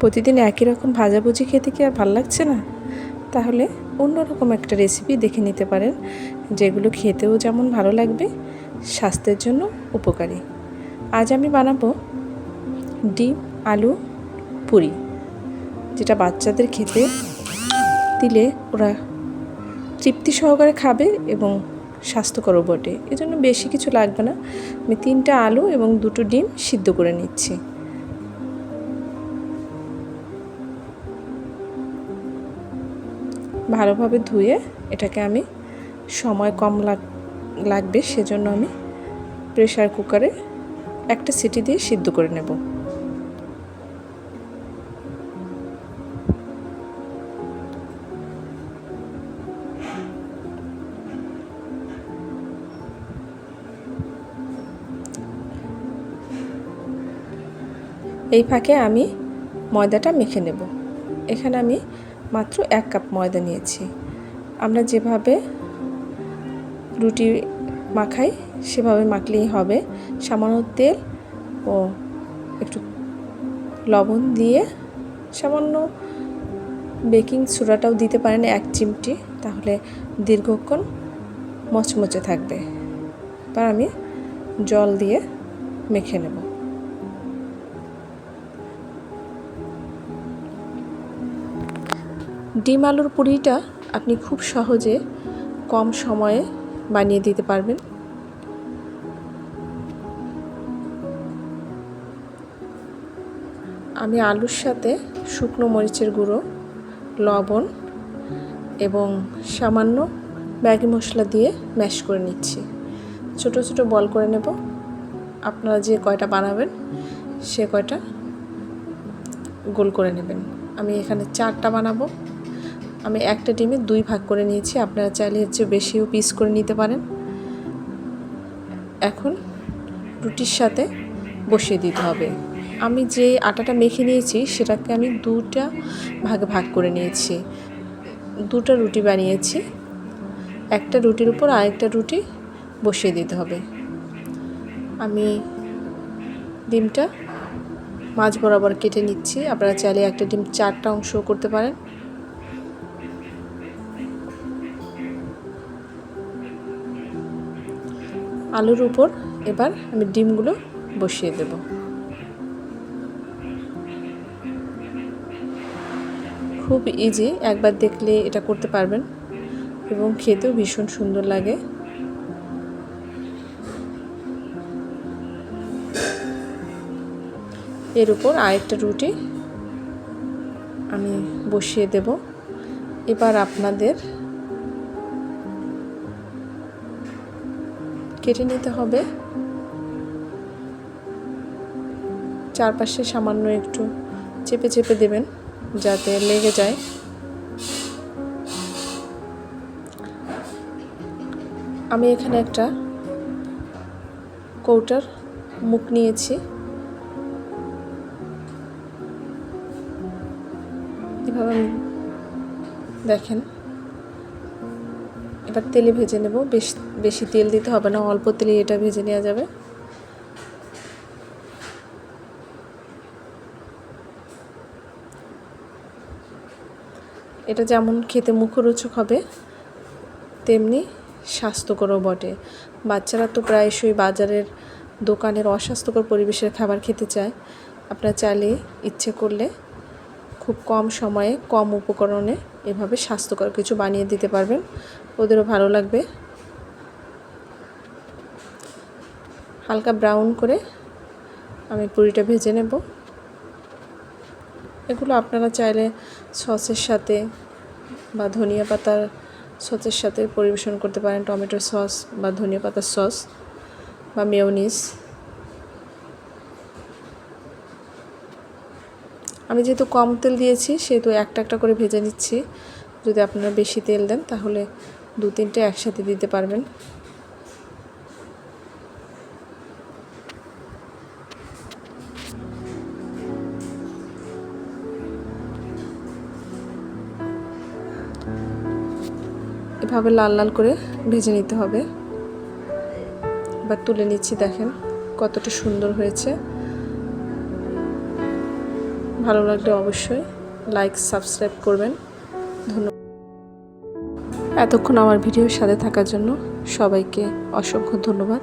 প্রতিদিন একই রকম ভাজাভুজি খেতে কি আর ভালো লাগছে না? তাহলে অন্যরকম একটা রেসিপি দেখে নিতে পারেন, যেগুলো খেতেও যেমন ভালো লাগবে, স্বাস্থ্যের জন্য উপকারী। আজ আমি বানাবো ডিম আলু পুরি, যেটা বাচ্চাদের খেতে দিলে ওরা তৃপ্তি সহকারে খাবে এবং স্বাস্থ্যকরও বটে। এজন্য বেশি কিছু লাগবে না। আমি 3টা আলু এবং 2টো ডিম সিদ্ধ করে নিচ্ছি। ভালোভাবে ধুয়ে এটাকে আমি সময় কম লাগবে সেজন্য আমি প্রেসার কুকারে একটা সিটি দিয়ে সিদ্ধ করে নেব। এই ফাঁকে আমি ময়দাটা মেখে নেব। এখানে আমি মাত্র 1 কাপ ময়দা নিয়েছি। আমরা যেভাবে রুটি মাখাই সেভাবে মাখলেই হবে। সামান্য তেল ও একটু লবণ দিয়ে, সামান্য বেকিং সোডাটাও দিতে পারেন 1 চিমটি, তাহলে দীর্ঘক্ষণ মচমচে থাকবে। এবার আমি জল দিয়ে মেখে নেব। ডিম আলুর পুরিটা আপনি খুব সহজে কম সময়ে বানিয়ে দিতে পারবেন। আমি আলুর সাথে শুকনো মরিচের গুঁড়ো, লবণ এবং সামান্য ম্যাগি মশলা দিয়ে ম্যাশ করে নিচ্ছি। ছোট ছোট বল করে নেব। আপনারা যে কয়টা বানাবেন সে কয়টা গোল করে নেবেন। আমি এখানে 4টা বানাবো। আমি একটা ডিমে 2 ভাগ করে নিয়েছি। আপনারা চাইলে এর চেয়ে বেশিও পিস করে নিতে পারেন। এখন রুটির সাথে বসিয়ে দিতে হবে। আমি যে আটাটা মেখে নিয়েছি সেটাকে আমি 2টা ভাগে ভাগ করে নিয়েছি। 2টা রুটি বানিয়েছি। একটা রুটির উপর আরেকটা রুটি বসিয়ে দিতে হবে। আমি ডিমটা মাঝ বরাবর কেটে নিচ্ছি। আপনারা চাইলে একটা ডিম 4টা অংশ করতে পারেন। আলুর উপর এবার আমি ডিমগুলো বসিয়ে দেব। খুব ইজি, একবার দেখলে এটা করতে পারবেন এবং খেতেও ভীষণ সুন্দর লাগে। এর উপর আরেকটা রুটি আমি বসিয়ে দেব। এবার আপনাদের কেটে নিতে হবে। চারপাশে সামান্য একটু চেপে চেপে দেবেন যাতে লেগে যায়। আমি এখানে একটা কৌটার মুখ নিয়েছি। এভাবে দেখেন। এবার তেলে ভেজে নেব। বেশি তেল দিতে হবে না, অল্প তেলে এটা ভেজে নেওয়া যাবে। এটা যেমন খেতে মুখরোচক হবে, তেমনি স্বাস্থ্যকরও বটে। বাচ্চারা তো প্রায়শই বাজারের দোকানের অস্বাস্থ্যকর পরিবেশের খাবার খেতে চায়। আপনারা চাইলে ইচ্ছে করলে খুব কম সময়ে কম উপকরণে এভাবে স্বাস্থ্যকর কিছু বানিয়ে দিতে পারবেন, ওদেরও ভালো লাগবে। হালকা ব্রাউন করে আমি পুরিটা ভেজে নেব। এগুলো আপনারা চাইলে সসের সাথে বা ধনিয়া পাতার সসের সাথে পরিবেশন করতে পারেন। টমেটো সস বা ধনিয়া পাতার সস বা মেয়োনিজ। আমি যেহেতু কম তেল দিয়েছি সেহেতু একটা একটা করে ভেজে নিচ্ছি। যদি আপনারা বেশি তেল দেন তাহলে 2-3টে একসাথে দিতে পারবেন। এভাবে লাল লাল করে ভেজে নিতে হবে। এবার তুলে নিচ্ছি, দেখেন কতটা সুন্দর হয়েছে। ভালো লাগলে অবশ্যই লাইক সাবস্ক্রাইব করবেন। ধন্যবাদ। এতক্ষণ আমার ভিডিওর সাথে থাকার জন্য সবাইকে অসংখ্য ধন্যবাদ।